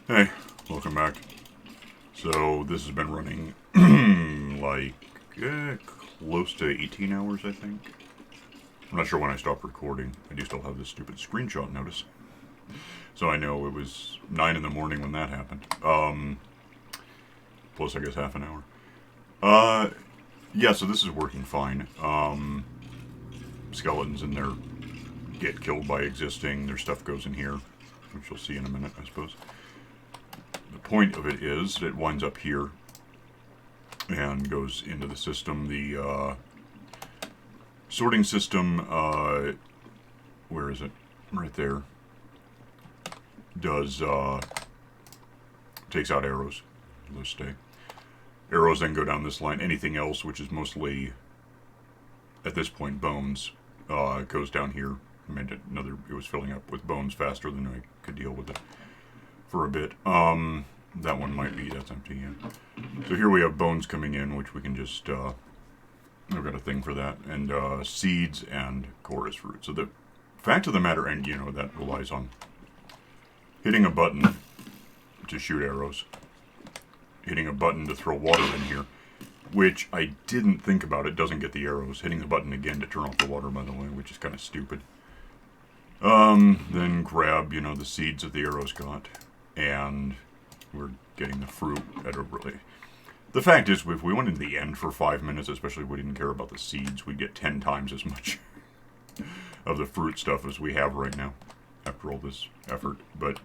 Hey, welcome back. So this has been running like close to 18 hours, I think. I'm not sure when I stopped recording. I do still have this stupid screenshot notice. So I know it was 9 in the morning when that happened. Plus I guess half an hour. Yeah, so this is working fine. Skeletons in there get killed by existing. Their stuff goes in here, which you'll see in a minute, I suppose. The point of it is it winds up here and goes into the system. The sorting system, where is it? Right there. Does, takes out arrows. Let's stay. Arrows then go down this line. Anything else, which is mostly, at this point, bones, goes down here. I mean, it was filling up with bones faster than I could deal with it for a bit. That one might be, that's empty, yeah. So here we have bones coming in, which we can just, I've got a thing for that, and seeds and chorus fruit. So the fact of the matter, and you know, that relies on hitting a button to shoot arrows, hitting a button to throw water in here, which I didn't think about. It doesn't get the arrows. Hitting the button again to turn off the water, by the way, which is kind of stupid. Then grab, you know, the seeds that the arrows got, and we're getting the fruit at a really... The fact is, if we went into the end for 5 minutes, especially if we didn't care about the seeds, we'd get 10 times as much of the fruit stuff as we have right now, after all this effort. But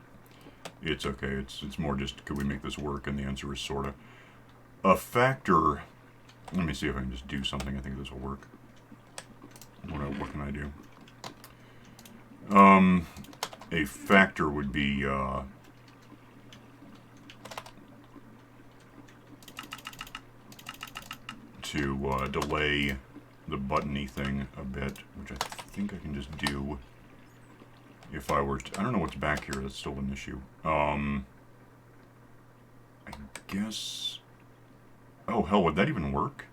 it's okay. It's more just, could we make this work? And the answer is sorta. A factor... Let me see if I can just do something. I think this will work. What can I do? A factor would be, to delay the buttony thing a bit, which I think I can just do if I were to... I don't know what's back here. That's still an issue. I guess... Oh, hell, would that even work?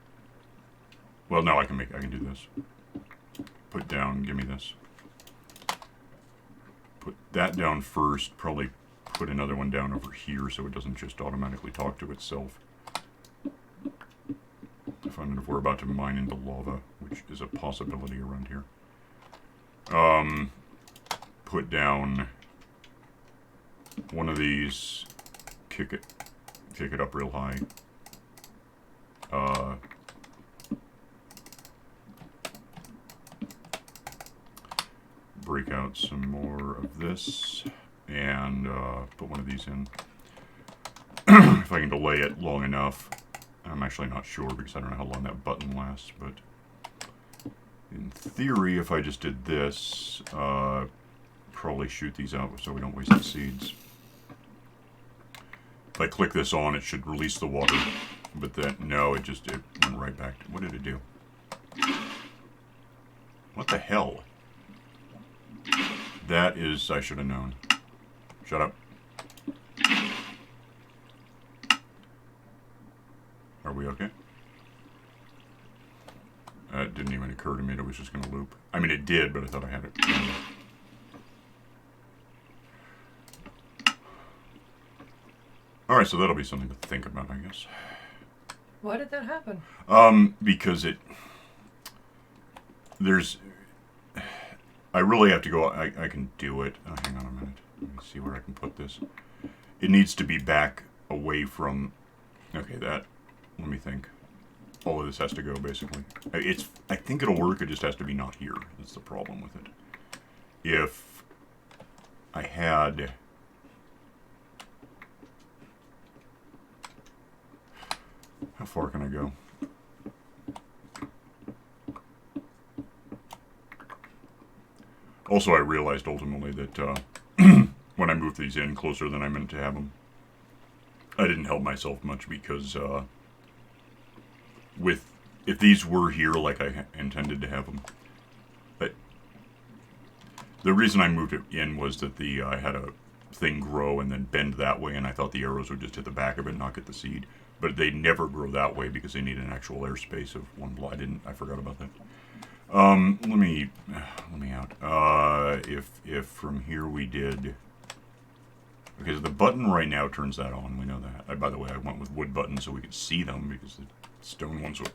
Well, no, I can do this. Put down, give me this. Put that down first, probably put another one down over here so it doesn't just automatically talk to itself. Find out if we're about to mine into lava, which is a possibility around here. Put down one of these, kick it up real high. Break out some more of this, and put one of these in. If I can delay it long enough. I'm actually not sure because I don't know how long that button lasts, but in theory, if I just did this, probably shoot these out so we don't waste the seeds. If I click this on, it should release the water, but then, no, it went right back to, what did it do? What the hell? That is, I should have known. Shut up. Are we okay? It didn't even occur to me that it was just going to loop. I mean, it did, but I thought I had it. Alright, so that'll be something to think about, I guess. Why did that happen? Because I really have to go, I can do it. Oh, hang on a minute. Let me see where I can put this. It needs to be back away from, okay, let me think. All of this has to go, basically. I think it'll work, it just has to be not here. That's the problem with it. If I had... How far can I go? Also, I realized ultimately that when I moved these in closer than I meant to have them, I didn't help myself much because if these were here like I intended to have them, but the reason I moved it in was that I had a thing grow and then bend that way, and I thought the arrows would just hit the back of it and not get the seed. But they never grow that way because they need an actual airspace of one block. I forgot about that. Let me out. If from here we did Because the button right now turns that on. We know that. By the way, I went with wood buttons so we could see them because the stone ones were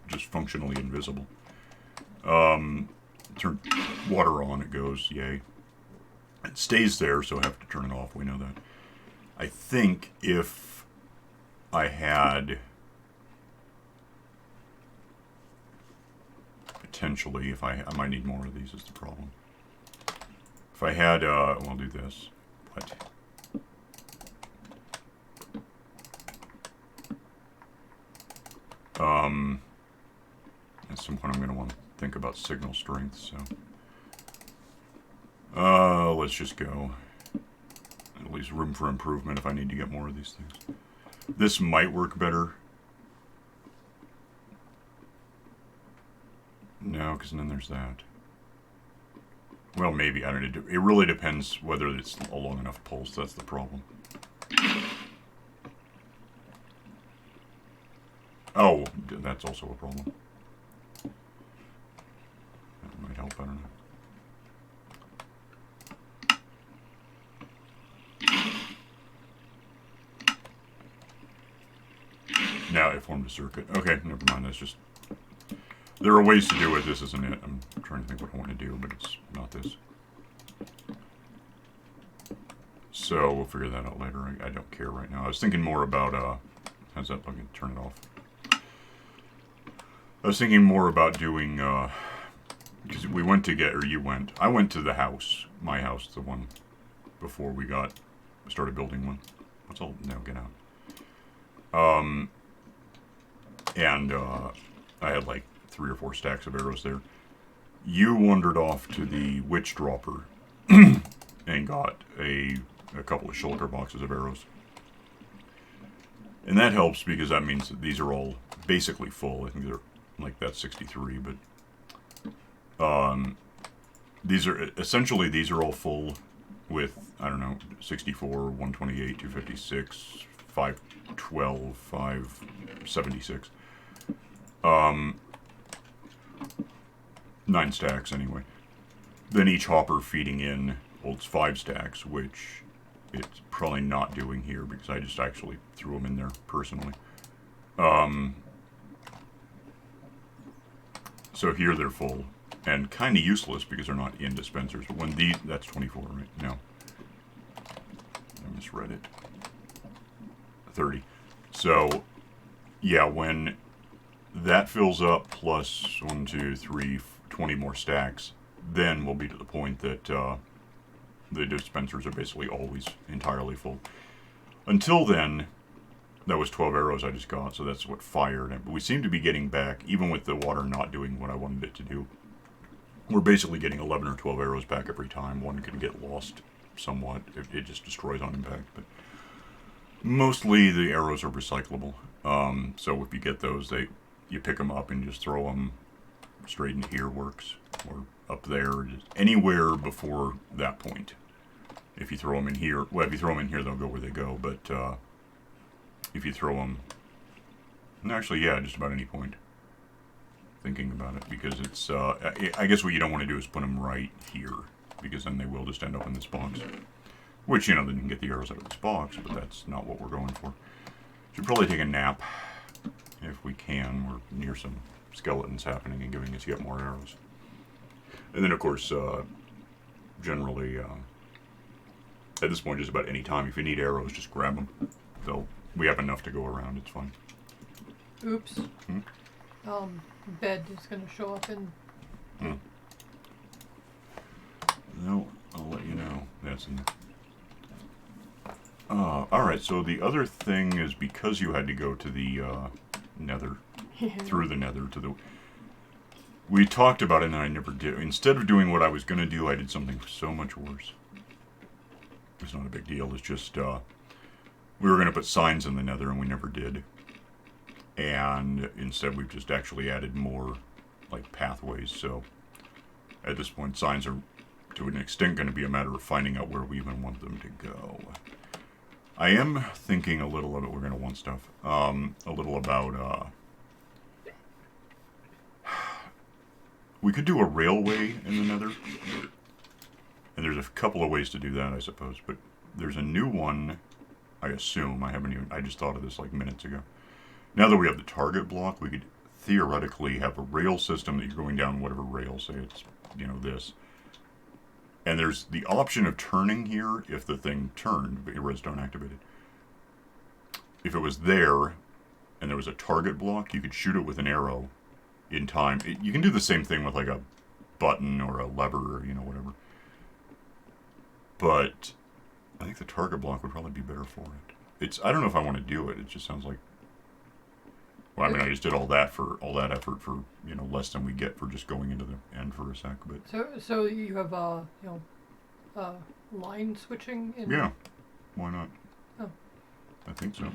just functionally invisible. Turn water on, it goes, yay. It stays there, so I have to turn it off. We know that. I think if I had... Potentially, if I might need more of these is the problem. If I had, we'll do this. What? At some point I'm going to want to think about signal strength, so... let's just go. At least room for improvement if I need to get more of these things. This might work better. No, because then there's that. Well, maybe. I don't know. It really depends whether it's a long enough pulse. That's the problem. Oh, that's also a problem. That might help. I don't know. Now it formed a circuit. Okay, never mind. That's just... There are ways to do it. This isn't it. I'm trying to think what I want to do, but it's not this. So we'll figure that out later. I don't care right now. I was thinking more about... how's that looking? Turn it off. I was thinking more about doing... because we went to get... Or you went. I went to the house. My house, the one before we started building one. What's all... No, get out. And I had like 3 or 4 stacks of arrows there. You wandered off to the witchdropper and got a couple of shulker boxes of arrows. And that helps because that means that these are all basically full. I think they're like that's 63, but these are essentially these are all full with I don't know 64, 128, 256, 512, 576. 9 stacks anyway. Then each hopper feeding in holds 5 stacks, which it's probably not doing here because I just actually threw them in there personally. So here they're full and kind of useless because they're not in dispensers. But when these, that's 24, right? No, I misread it. 30. So yeah, when that fills up plus 1, 2, 3, 20 more stacks, then we'll be to the point that the dispensers are basically always entirely full. Until then, that was 12 arrows I just got, so that's what fired. But we seem to be getting back, even with the water not doing what I wanted it to do. We're basically getting 11 or 12 arrows back every time. One can get lost somewhat. It just destroys on impact, but mostly the arrows are recyclable. So if you get those, you pick them up and just throw them straight into here works, or up there, just anywhere before that point. If you throw them in here, well, if you throw them in here, they'll go where they go, but if you throw them, actually, yeah, just about any point. Thinking about it, because it's, I guess what you don't want to do is put them right here, because then they will just end up in this box. Which, then you can get the arrows out of this box, but that's not what we're going for. Should probably take a nap, if we can. We're near some skeletons happening and giving us yet more arrows. And then, of course, generally, at this point, just about any time, if you need arrows, just grab them. We have enough to go around, it's fine. Oops. Bed is going to show up in... No, I'll let you know. That's in... alright, so the other thing is because you had to go to the Nether, through the Nether to the... We talked about it and I never did. Instead of doing what I was going to do, I did something so much worse. It's not a big deal, it's just, we were going to put signs in the Nether and we never did. And instead we've just actually added more, like, pathways, so at this point signs are, to an extent, going to be a matter of finding out where we even want them to go. I am thinking a little of it, we're going to want stuff, a little about, we could do a railway in the Nether, and there's a couple of ways to do that, I suppose, but there's a new one, I assume. I just thought of this like minutes ago. Now that we have the target block, we could theoretically have a rail system that you're going down whatever rail, say it's, this. And there's the option of turning here if the thing turned, but your redstone activated. If it was there and there was a target block, you could shoot it with an arrow in time. You can do the same thing with like a button or a lever or, whatever. But I think the target block would probably be better for it. I don't know if I want to do it. It just sounds like, well, I mean, I just did all that effort for, less than we get for just going into the end for a sec. But so you have line switching in? Yeah, why not? Oh. I think so.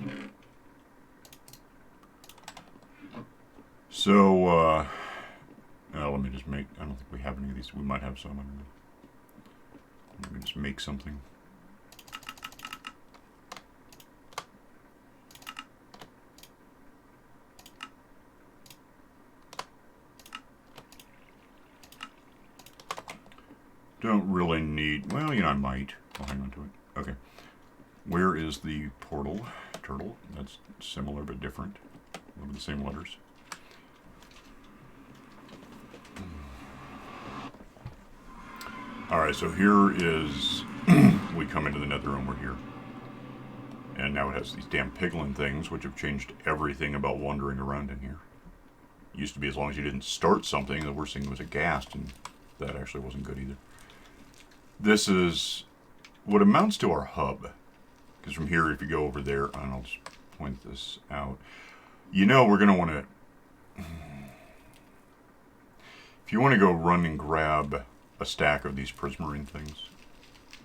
So, let me just make, I don't think we have any of these. We might have some, I don't know. Let me just make something. Don't really need, well, I might. I'll hang on to it. Okay. Where is the portal? Turtle. That's similar but different. With the same letters. Alright, so here is, we come into the Nether room, we're here. And now it has these damn piglin things, which have changed everything about wandering around in here. It used to be as long as you didn't start something, the worst thing was a ghast, and that actually wasn't good either. This is what amounts to our hub. Because from here, if you go over there, and I'll just point this out, we're going to want to... If you want to go run and grab a stack of these prismarine things,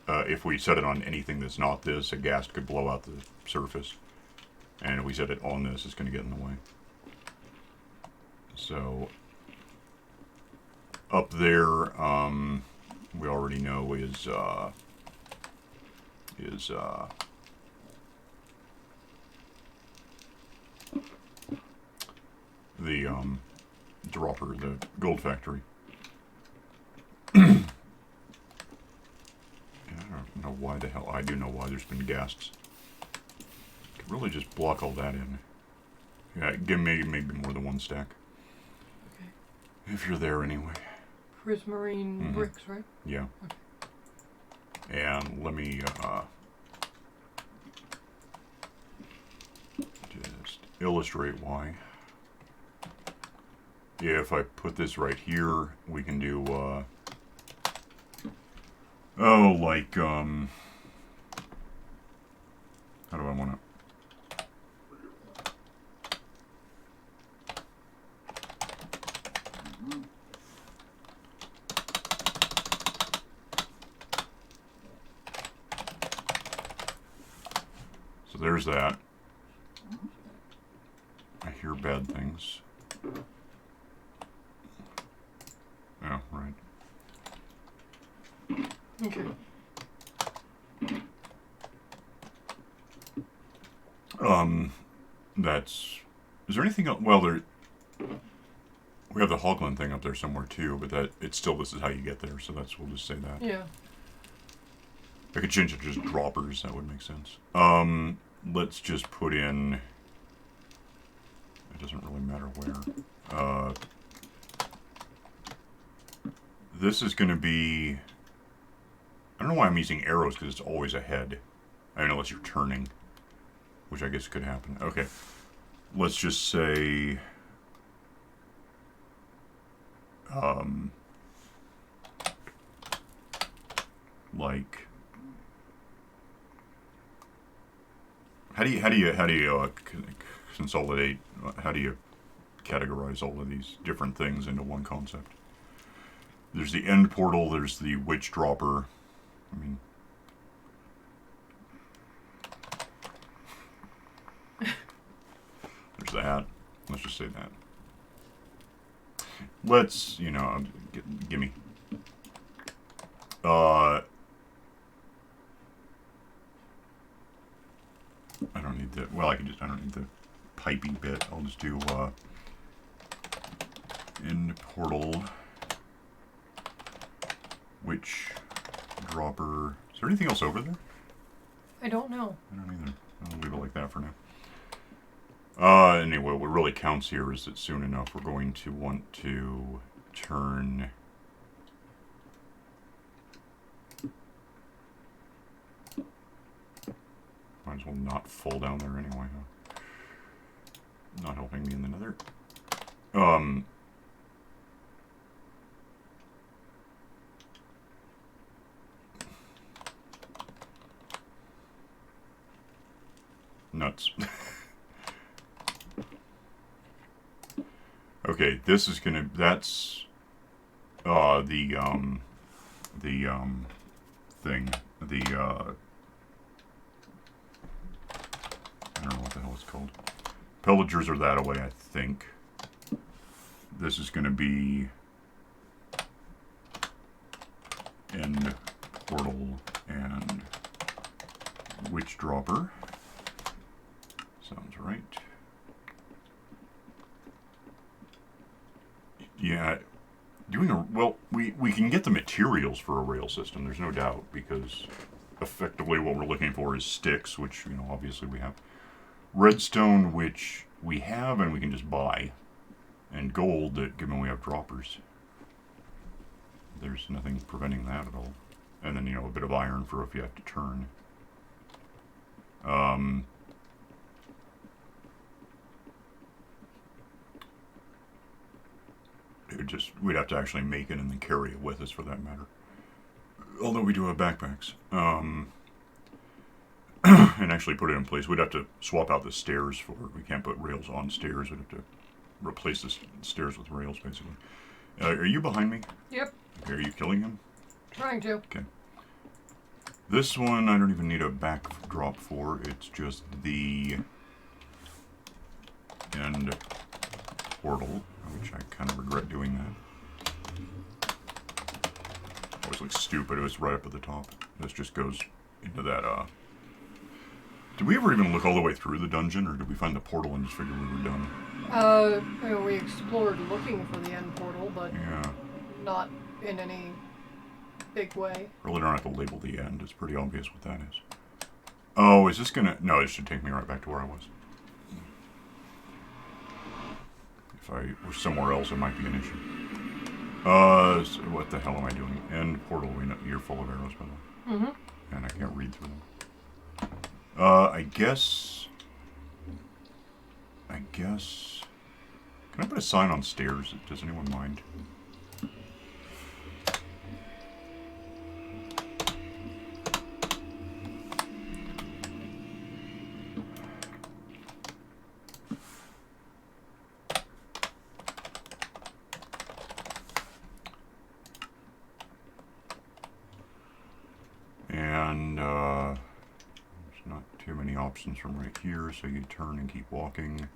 if we set it on anything that's not this, a ghast could blow out the surface. And if we set it on this, it's going to get in the way. So, up there, we already know is the dropper, the gold factory. I don't know why the hell. I do know why there's been ghasts. Could really just block all that in. Yeah, give me maybe more than one stack. Okay. If you're there anyway. Prismarine bricks, right? Yeah. Okay. And let me just illustrate why. Yeah, if I put this right here, we can do, how do I want to? So there's that. I hear bad things. Oh, right. Okay. Is there anything else? Well, we have the Hoglin thing up there somewhere too, but this is how you get there, so we'll just say that. Yeah. I could change it to just droppers, that would make sense. Let's just put in, it doesn't really matter where. This is going to be, I don't know why I'm using arrows, because it's always ahead. I mean, unless you're turning, which I guess could happen. Okay, let's just say, like, how do you consolidate? How do you categorize all of these different things into one concept? There's the end portal. There's the witchdropper. I mean, there's that. Let's just say that. Let's, gimme. I don't need the, well, I don't need the pipey bit. I'll just do, end portal, witchdropper. Is there anything else over there? I don't know. I don't either. I'll leave it like that for now. Anyway, what really counts here is that soon enough we're going to want to turn... Might as well not fall down there anyway, huh? Not helping me in the nether. Nuts. Okay, this is gonna, that's, the thing, I don't know what the hell it's called. Pillagers are that away, I think. This is gonna be end portal and witchdropper. Sounds right. Yeah, doing a, well, we can get the materials for a rail system, there's no doubt, because effectively what we're looking for is sticks, which, you know, obviously we have. Redstone, which we have and we can just buy. And gold, that given we have droppers. There's nothing preventing that at all. And then, you know, a bit of iron for if you have to turn. We'd have to actually make it and then carry it with us for that matter. Although we do have backpacks. And actually put it in place. We'd have to swap out the stairs for it. We can't put rails on stairs. We'd have to replace the stairs with rails, basically. Are you behind me? Yep. Okay, are you killing him? Trying to. Okay. This one I don't even need a backdrop for. It's just the end portal, which I kind of regret doing that. Always looks stupid. It was right up at the top. This just goes into that, Did we ever even look all the way through the dungeon, or did we find the portal and just figure we were done? You know, we explored looking for the end portal, but Yeah. not in any big way. Really don't have to label the end. It's pretty obvious what that is. Oh, is this gonna... No, it should take me right back to where I was. If I were somewhere else, it might be an issue. So what the hell am I doing? End portal. You're full of arrows, by the way. Mm-hmm. And I can't read through them. I guess... Can I put a sign on stairs? Does anyone mind? And, there's not too many options from right here, so you turn and keep walking.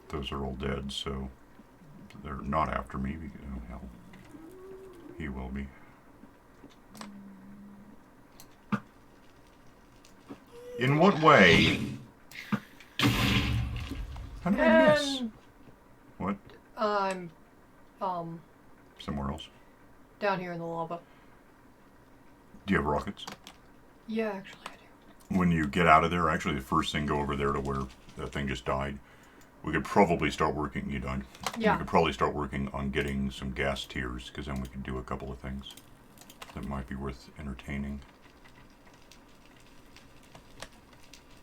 Those are all dead, so they're not after me. Oh, hell. He will be. In what way? How did I miss? What? I'm, Somewhere else. down here in the lava. Do you have rockets? Yeah, actually I do. When you get out of there, actually the first thing, go over there to where that thing just died. We could probably start working, you died. Yeah. We could probably start working on getting some gas tiers, because then we could do a couple of things that might be worth entertaining.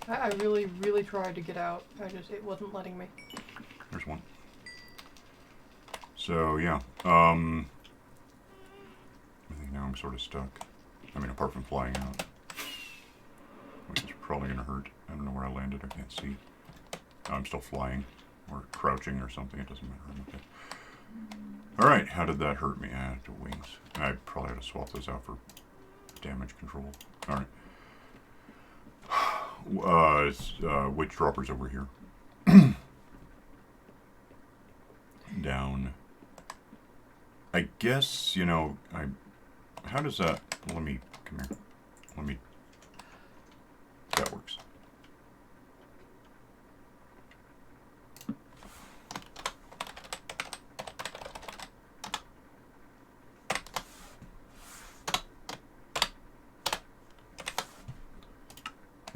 I really, really tried to get out. It wasn't letting me. There's one. So, yeah. I think now I'm sort of stuck. I mean, apart from flying out. Which is probably going to hurt. I don't know where I landed. I can't see. I'm still flying. Or crouching or something. It doesn't matter. I'm okay. Alright, how did that hurt me? I had the wings. I probably had to swap those out for damage control. Alright. Witchdropper's over here. Down. I guess, you know, how does that... Let me... Come here. Let me... That works.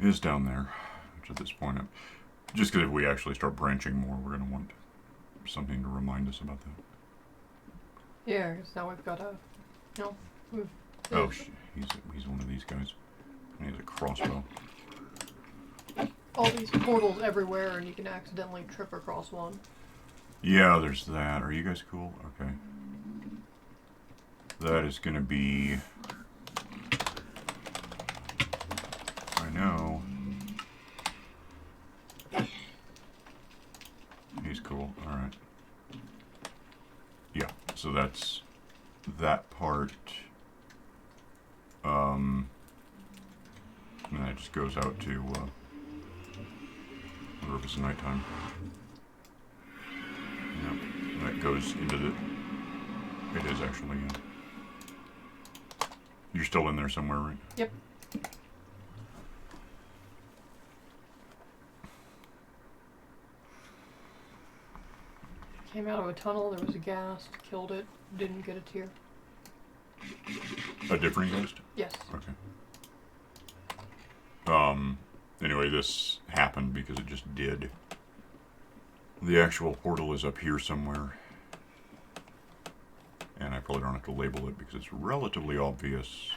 is down there, which at this point, just because if we actually start branching more, we're going to want something to remind us about that. Yeah, because now we've got a. No. Oh, he's one of these guys. And he has a crossbow. All these portals everywhere, and you can accidentally trip across one. Yeah, there's that. Are you guys cool? Okay. That is going to be... I know. He's cool. Alright. Yeah, so that's that part. And that just goes out to, wonder if it's nighttime. Yep, that goes into the... It is actually, You're still in there somewhere, right? Yep. Came out of a tunnel, there was a ghast, killed it, didn't get a tear. A different ghost? Yes. Okay. Anyway, this happened because it just did. The actual portal is up here somewhere. And I probably don't have to label it because it's relatively obvious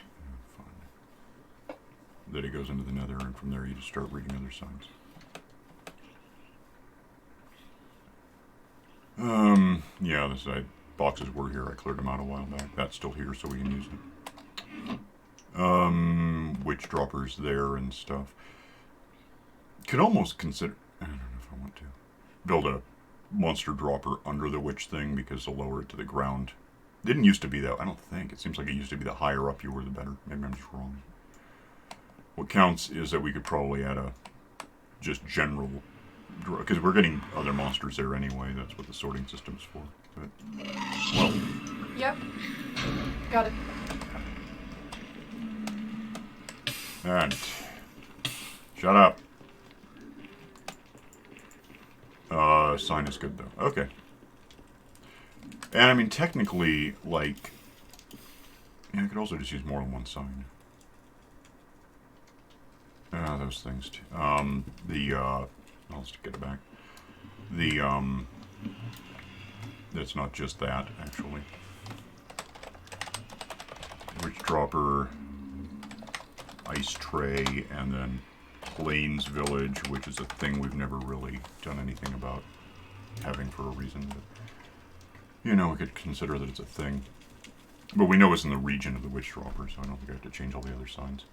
that it goes into the Nether, and from there you just start reading other signs. Yeah, the side boxes were here. I cleared them out a while back. That's still here, so we can use them. Witchdroppers there and stuff. Could almost consider... I don't know if I want to. Build a monster dropper under the witch thing, because they'll lower it to the ground. Didn't used to be that. I don't think. It seems like it used to be the higher up you were, the better. Maybe I'm just wrong. What counts is that we could probably add a just general... Because we're getting other monsters there anyway. That's what the sorting system's for. But, well... Yep. Got it. And... Shut up. Sign is good, though. Okay. And, I mean, technically, like... Yeah, I could also just use more than one sign. Those things, too. I'll just get it back. It's not just that, actually. Witchdropper, ice tray, and then Plains Village, which is a thing we've never really done anything about having for a reason. But, you know, we could consider that it's a thing. But we know it's in the region of the Witchdropper, so I don't think I have to change all the other signs.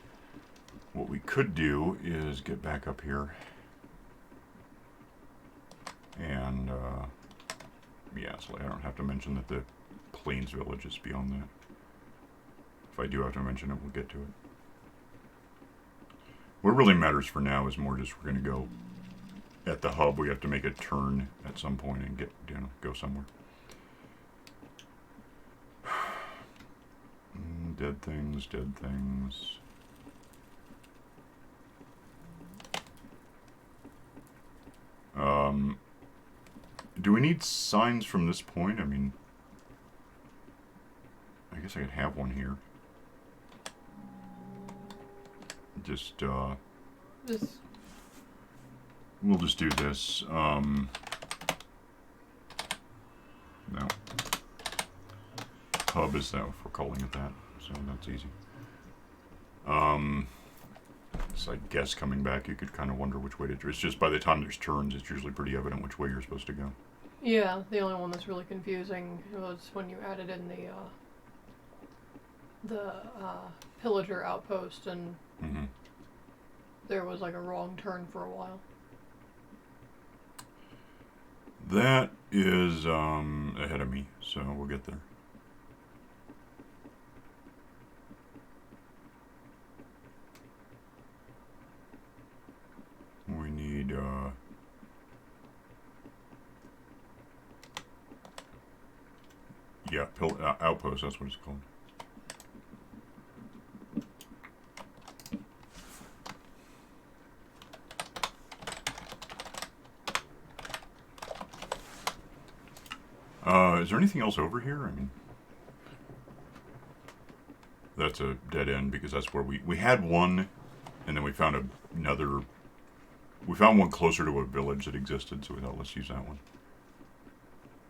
What we could do is get back up here. And, yeah, so I don't have to mention that the Plains Village is beyond that. If I do have to mention it, we'll get to it. What really matters for now is more just we're going to go at the hub. We have to make a turn at some point and get, you know, go somewhere. Dead things, dead things. Do we need signs from this point? I mean, I guess I could have one here. Just, This. we'll just do this. No. Hub is that, if we're calling it that, so that's easy. So I guess coming back, you could kind of wonder which way to... It's just by the time there's turns, it's usually pretty evident which way you're supposed to go. Yeah, the only one that's really confusing was when you added in the pillager outpost, and there was like a wrong turn for a while. That is ahead of me, so we'll get there. We need, yeah, outpost, that's what it's called. Is there anything else over here? I mean, that's a dead end because that's where we had one And then we found another. We found one closer to a village that existed, so we thought, let's use that one.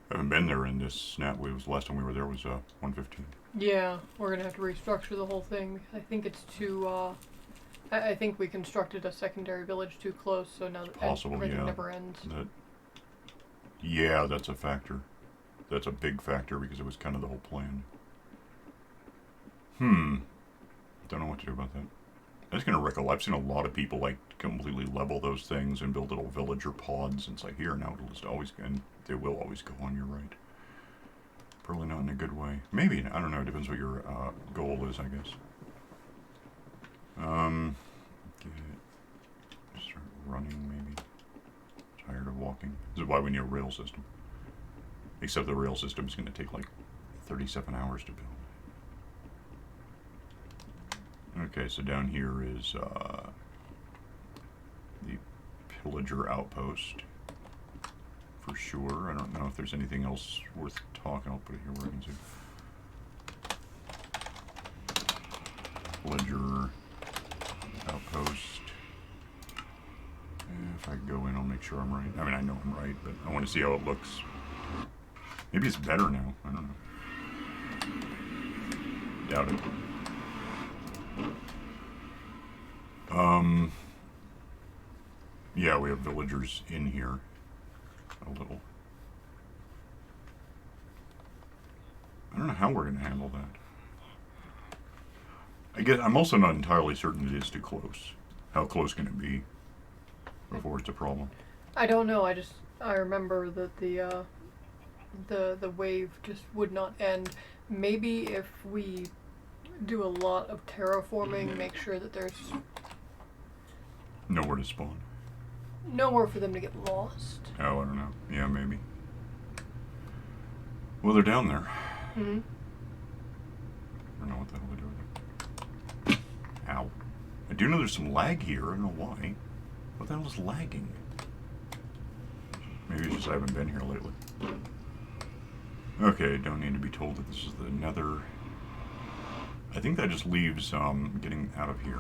I haven't been there in this snap. It was the last time we were there was 115. Yeah, we're gonna have to restructure the whole thing. I think it's too. I think we constructed a secondary village too close, so now Possible, everything yeah. never ends. Yeah, that's a factor. That's a big factor because it was kind of the whole plan. Don't know what to do about that. I was gonna recollect. I've seen a lot of people like completely level those things and build little villager pods. And it's like, here now it'll just always, and they will always go on. You're right. Probably not in a good way. Maybe, I don't know. It depends what your goal is, I guess. Start running, maybe. Tired of walking. This is why we need a rail system. Except the rail system is going to take like 37 hours to build. Okay, so down here is the pillager outpost. For sure. I don't know if there's anything else worth talking. I'll put it here where I can see. Pillager outpost. If I go in, I'll make sure I'm right. I mean, I know I'm right, but I want to see how it looks. Maybe it's better now. I don't know. Doubt it. Yeah, we have villagers in here. A little. I don't know how we're going to handle that. I'm also not entirely certain it is too close. How close can it be before it's a problem? I don't know. I remember that the wave just would not end. Maybe if we do a lot of terraforming, make sure that there's nowhere to spawn. nowhere for them to get lost. Oh, I don't know. Yeah, maybe. Well, they're down there. Mm-hmm. I don't know what the hell they're doing. Ow. I do know there's some lag here. I don't know why. What the hell is lagging? Maybe it's just I haven't been here lately. Okay, don't need to be told that this is the Nether. I think that just leaves getting out of here.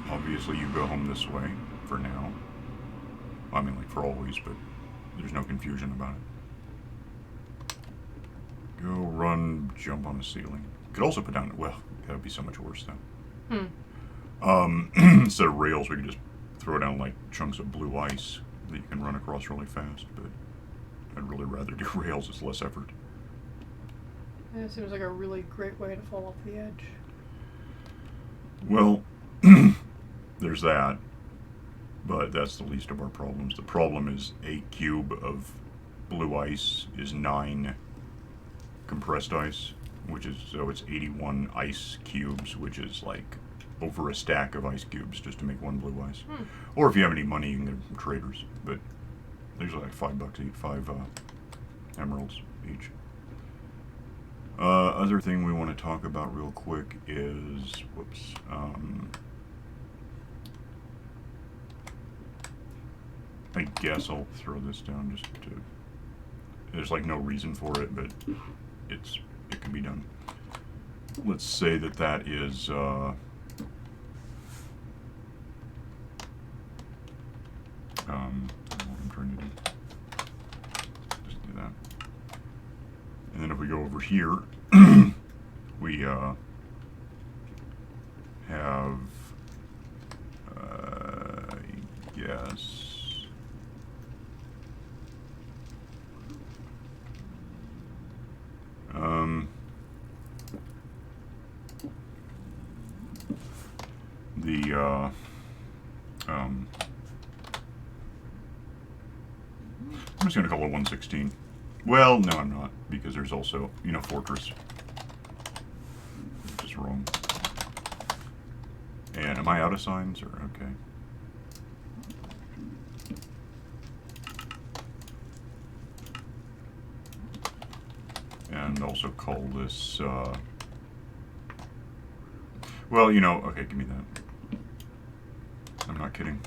Obviously, you go home this way for now. I mean, like for always, but there's no confusion about it. Go, run, jump on the ceiling. Could also put down. Well, that would be so much worse though. Instead of rails, we could just throw down like chunks of blue ice that you can run across really fast. But I'd really rather do rails. It's less effort. Yeah, it seems like a really great way to fall off the edge. Well, there's that, but that's the least of our problems. The problem is 8 cube of blue ice is 9 compressed ice, which is, so it's 81 ice cubes, which is like over a stack of ice cubes just to make one blue ice. Or if you have any money, you can get them from traders, but they're like $5 each, 5 emeralds each. Other thing we want to talk about real quick is, I guess I'll throw this down just to, there's like no reason for it, but it can be done. Let's say that is, what I'm trying to do. Just do that. And then if we go over here, we have, I guess, I'm just going to call it 116. Well, no, I'm not, because there's also, fortress. Which is wrong. And am I out of signs, or okay? And also call this, well, okay, give me that. I'm not kidding.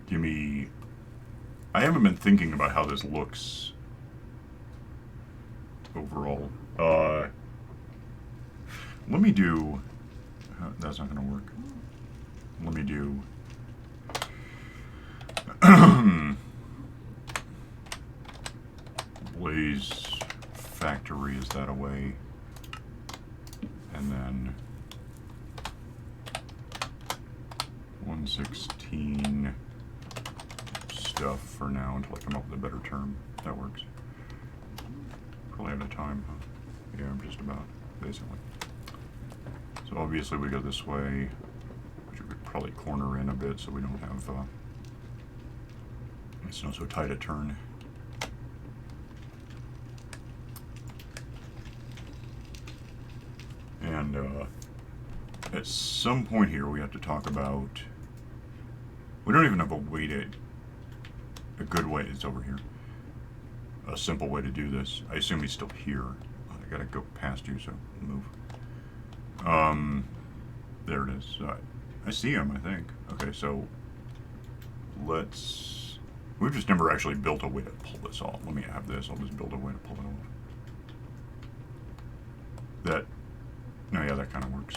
Give me, I haven't been thinking about how this looks overall. Let me do, That's not going to work. Let me do... Blaze Factory, is that away? And then 116 stuff for now until I come up with a better term. That works. Probably out of time, huh? Yeah, I'm just about, basically. So obviously we go this way, which we could probably corner in a bit so we don't have, it's not so tight a turn. And at some point here we have to talk about, we don't even have a way to, a good way, it's over here, a simple way to do this. I assume he's still here. I gotta go past you, so move. There it is. I see him, I think. Okay, so let's, we've just never actually built a way to pull this off. Let me have this, I'll just build a way to pull it off. That, no, yeah, that kind of works.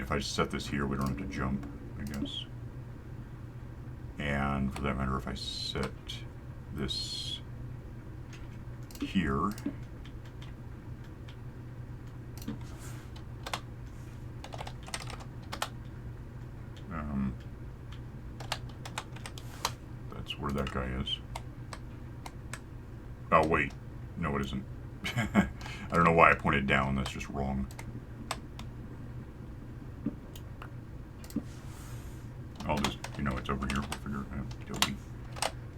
If I set this here, we don't have to jump, I guess. And for that matter, if I set this here, that's where that guy is. Oh, wait. No, it isn't. I don't know why I pointed down. That's just wrong. I'll just, you know, it's over here. We'll figure it out. Guilty.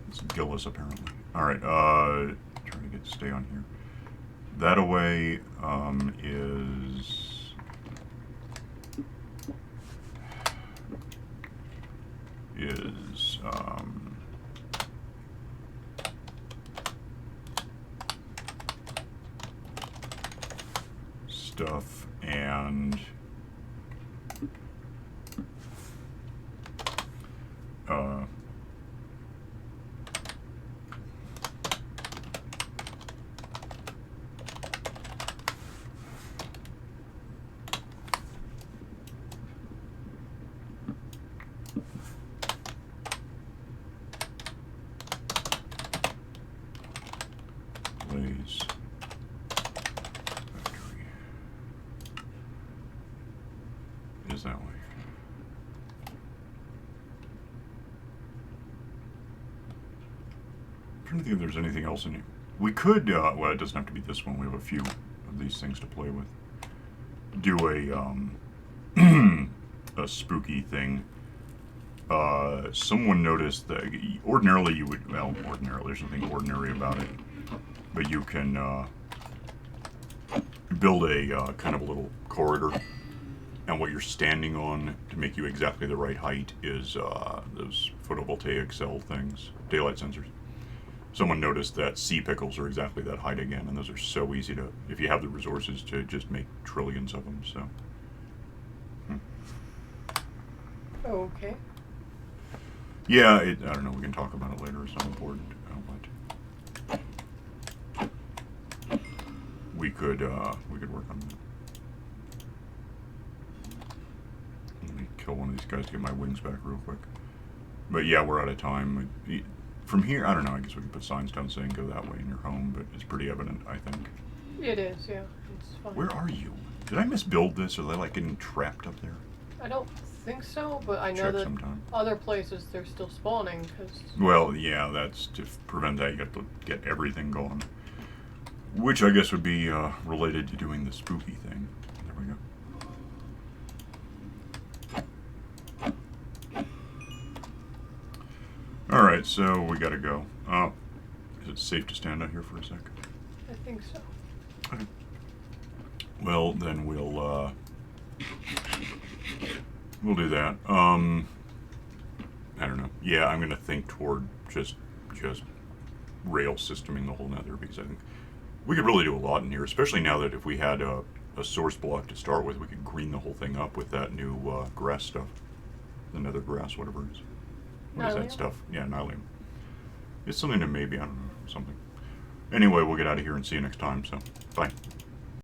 It's Gillis, apparently. Alright, trying to get to stay on here. That away, is stuff and Blaze Factory is that way. I'm trying to think if there's anything else in here. We could, well, it doesn't have to be this one. We have a few of these things to play with. Do a spooky thing. Someone noticed that ordinarily you would, well, ordinarily, there's nothing ordinary about it, but you can build a kind of a little corridor, and what you're standing on to make you exactly the right height is those photovoltaic cell things, daylight sensors. Someone noticed that sea pickles are exactly that height again, and those are so easy to, if you have the resources, to just make trillions of them, so. Okay. Yeah, I don't know, we can talk about it later, it's not important, but we could work on that. Let me kill one of these guys to get my wings back real quick. But yeah, we're out of time. From here, I don't know, I guess we can put signs down saying go that way in your home, but it's pretty evident, I think. It is, yeah. It's fine. Where are you? Did I misbuild this? Are they like getting trapped up there? I don't think so, but I know Check that sometime. other places they're still spawning, because... Well, yeah, that's to prevent that, you have to get everything going. Which I guess would be related to doing the spooky thing. There we go. Alright, so we gotta go. Is it safe to stand out here for a sec? I think so. Okay. Well, then we'll do that. I don't know. Yeah, I'm gonna think toward just rail systeming the whole Nether, because I think we could really do a lot in here, especially now that if we had a source block to start with, we could green the whole thing up with that new grass stuff. The Nether grass, whatever it is. What is that stuff? Yeah, Nylium. It's something to maybe, I don't know, something. Anyway, we'll get out of here and see you next time, so bye.